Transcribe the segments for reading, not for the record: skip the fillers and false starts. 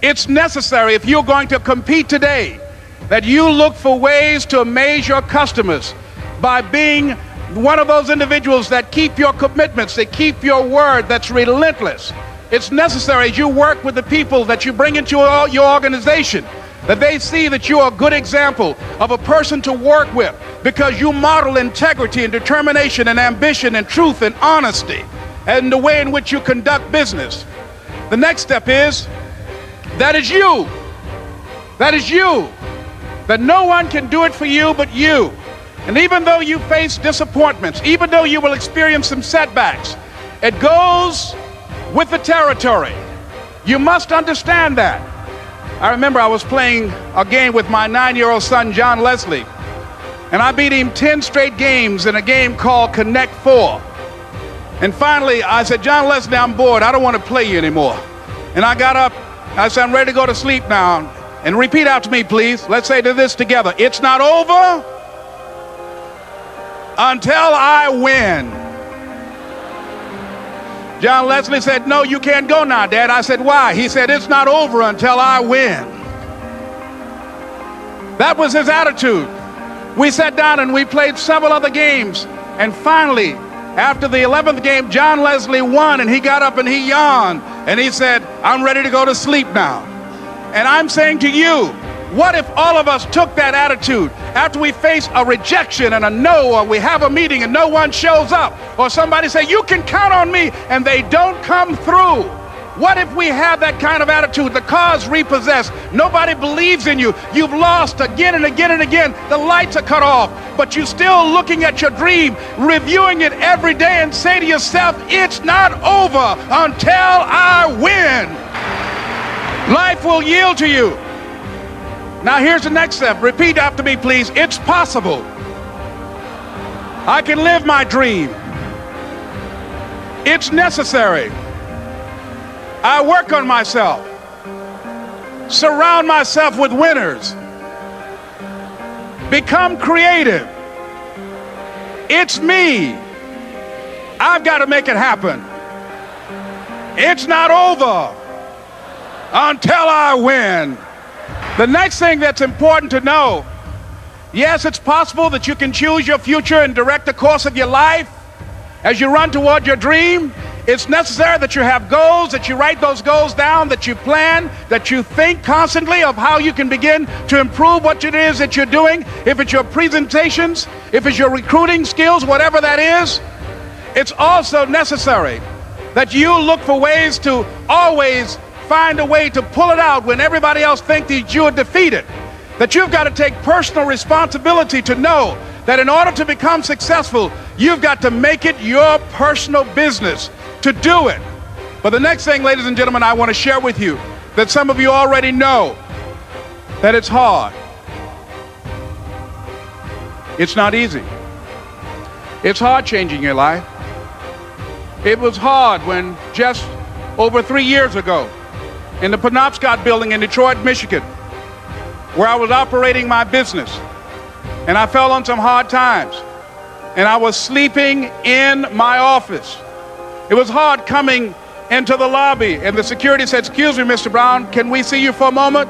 It's necessary, if you're going to compete today, that you look for ways to amaze your customers by being one of those individuals that keep your commitments, that keep your word, that's relentless. It's necessary as you work with the people that you bring into your organization, that they see that you are a good example of a person to work with, because you model integrity and determination and ambition and truth and honesty and the way in which you conduct business. The next step is, that is you. That is you. That no one can do it for you but you. And even though you face disappointments, even though you will experience some setbacks, it goes with the territory. You must understand that. I remember I was playing a game with my 9-year-old son, John Leslie, and I beat him 10 straight games in a game called Connect 4. And finally, I said, John Leslie, I'm bored. I don't want to play you anymore. And I got up. I said, I'm ready to go to sleep now. And repeat after me, please. Let's say this together. It's not over until I win. John Leslie said, no, you can't go now, Dad. I said, why? He said, it's not over until I win. That was his attitude. We sat down and we played several other games. And finally, after the 11th game, John Leslie won, and he got up and he yawned. And he said, I'm ready to go to sleep now. And I'm saying to you, what if all of us took that attitude after we face a rejection and a no, or we have a meeting and no one shows up, or somebody say, you can count on me, and they don't come through? What if we have that kind of attitude? The car's repossessed. Nobody believes in you. You've lost again and again and again. The lights are cut off, but you're still looking at your dream, reviewing it every day, and say to yourself, it's not over until I win. Life will yield to you. Now here's the next step. Repeat after me, please. It's possible. I can live my dream. It's necessary. I work on myself. Surround myself with winners. Become creative. It's me. I've got to make it happen. It's not over until I win. The next thing that's important to know, yes, it's possible that you can choose your future and direct the course of your life as you run toward your dream. It's necessary that you have goals, that you write those goals down, that you plan, that you think constantly of how you can begin to improve what it is that you're doing. If it's your presentations, if it's your recruiting skills, whatever that is, it's also necessary that you look for ways to always find a way to pull it out when everybody else thinks that you are defeated. That you've got to take personal responsibility to know that in order to become successful, you've got to make it your personal business to do it. But the next thing, ladies and gentlemen, I want to share with you that some of you already know that it's hard. It's not easy. It's hard changing your life. It was hard when just over 3 years ago, in the Penobscot building in Detroit, Michigan, where I was operating my business, and I fell on some hard times, and I was sleeping in my office. It was hard coming into the lobby, and the security said, excuse me, Mr. Brown, can we see you for a moment?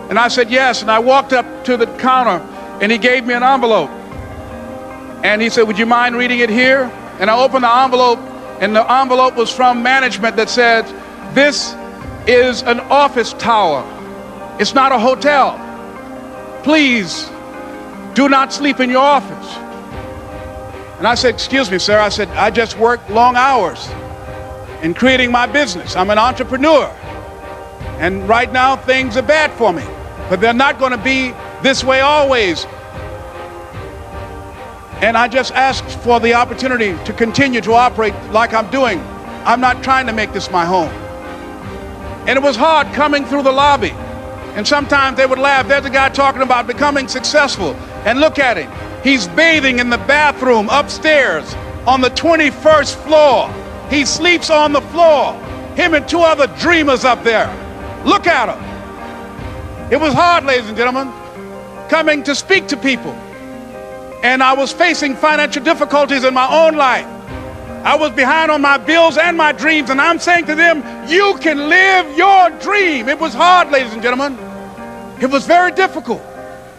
And I said, yes. And I walked up to the counter, and he gave me an envelope. And he said, would you mind reading it here? And I opened the envelope, and the envelope was from management that said, this is an office tower. It's not a hotel. Please do not sleep in your office. And I said, excuse me, sir. I said, I just work long hours in creating my business. I'm an entrepreneur. And right now things are bad for me, but they're not going to be this way always. And I just asked for the opportunity to continue to operate like I'm doing. I'm not trying to make this my home. And it was hard coming through the lobby. And sometimes they would laugh. There's a guy talking about becoming successful. And look at him. He's bathing in the bathroom upstairs on the 21st floor. He sleeps on the floor. Him and 2 other dreamers up there. Look at him. It was hard, ladies and gentlemen, coming to speak to people. And I was facing financial difficulties in my own life. I was behind on my bills and my dreams, and I'm saying to them, you can live your dream. It was hard, ladies and gentlemen. It was very difficult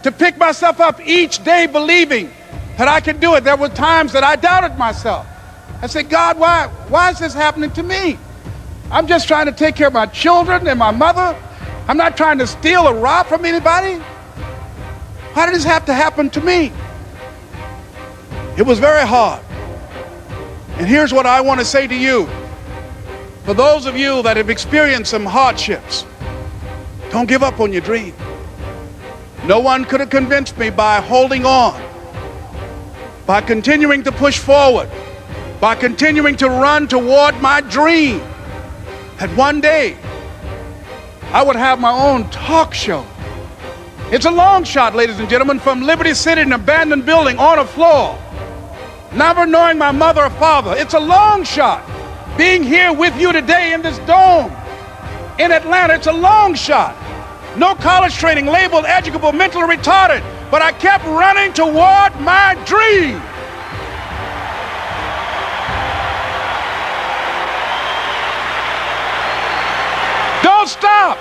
to pick myself up each day believing that I could do it. There were times that I doubted myself. I said, God, why is this happening to me? I'm just trying to take care of my children and my mother. I'm not trying to steal or rob from anybody. Why did this have to happen to me? It was very hard. And here's what I want to say to you. For those of you that have experienced some hardships, don't give up on your dream. No one could have convinced me by holding on, by continuing to push forward, by continuing to run toward my dream, that one day I would have my own talk show. It's a long shot, ladies and gentlemen, from Liberty City, an abandoned building on a floor, never knowing my mother or father. It's a long shot being here with you today in this dome in Atlanta. It's a long shot. No college training, labeled educable, mentally retarded, but I kept running toward my dream. Don't stop.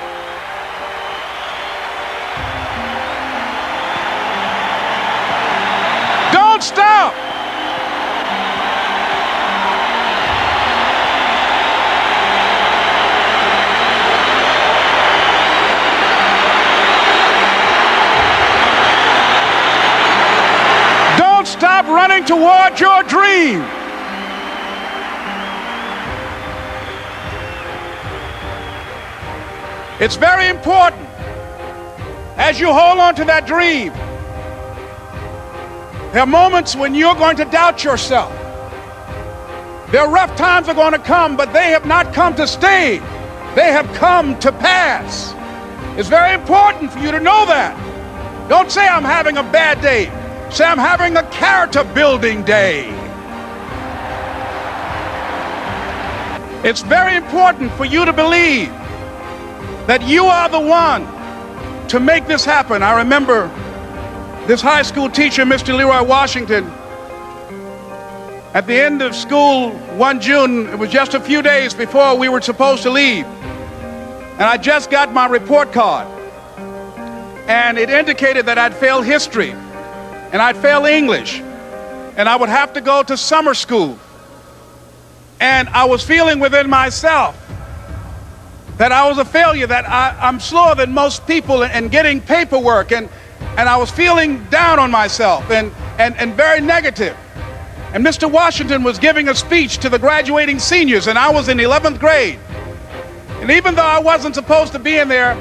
Don't stop. Don't stop running toward your dream. It's very important as you hold on to that dream. There are moments when you're going to doubt yourself. There are rough times are going to come, but they have not come to stay. They have come to pass. It's very important for you to know that. Don't say I'm having a bad day. Say I'm having a character building day. It's very important for you to believe that you are the one to make this happen. I remember this high school teacher, Mr. Leroy Washington, at the end of school one June, it was just a few days before we were supposed to leave, and I just got my report card, and it indicated that I'd failed history, and I'd failed English, and I would have to go to summer school. And I was feeling within myself that I was a failure, that I'm slower than most people in getting paperwork, and I was feeling down on myself and very negative. And Mr. Washington was giving a speech to the graduating seniors, and I was in 11th grade. And even though I wasn't supposed to be in there,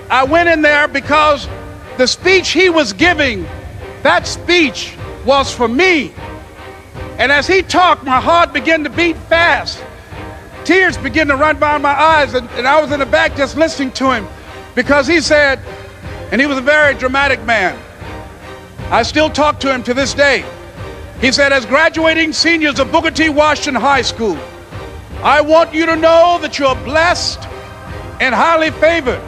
I went in there because the speech he was giving, that speech was for me. And as he talked, my heart began to beat fast. Tears began to run down my eyes, and I was in the back just listening to him, because he said, and he was a very dramatic man. I still talk to him to this day. He said, as graduating seniors of Booker T. Washington High School, I want you to know that you're blessed and highly favored,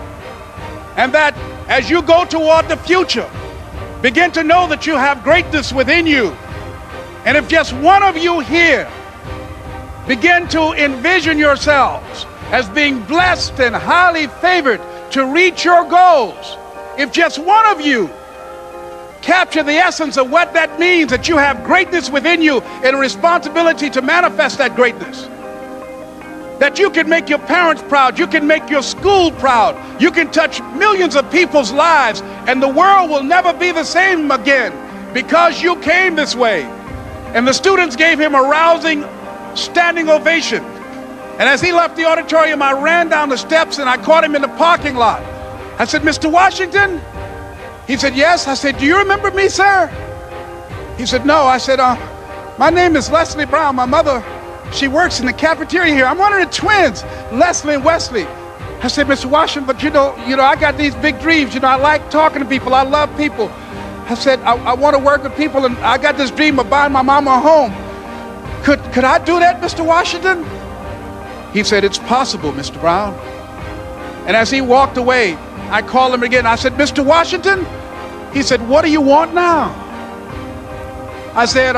and that as you go toward the future, begin to know that you have greatness within you. And if just one of you here begin to envision yourselves as being blessed and highly favored to reach your goals, if just one of you capture the essence of what that means, that you have greatness within you and a responsibility to manifest that greatness, that you can make your parents proud, you can make your school proud, you can touch millions of people's lives, and the world will never be the same again because you came this way. And the students gave him a rousing standing ovation. And as he left the auditorium, I ran down the steps and I caught him in the parking lot. I said, Mr. Washington? He said, yes. I said, do you remember me, sir? He said, no. I said, my name is Leslie Brown. My mother, she works in the cafeteria here. I'm one of the twins, Leslie and Wesley. I said, Mr. Washington, but you know, I got these big dreams. I like talking to people. I love people. I said, I want to work with people, and I got this dream of buying my mama a home. Could I do that, Mr. Washington? He said, it's possible, Mr. Brown. And as he walked away, I called him again. I said, Mr. Washington? He said, what do you want now? I said,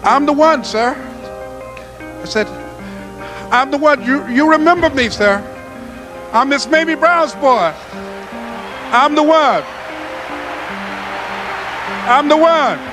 I'm the one, sir. I said, I'm the one. You remember me, sir. I'm Miss Mamie Brown's boy. I'm the one. I'm the one.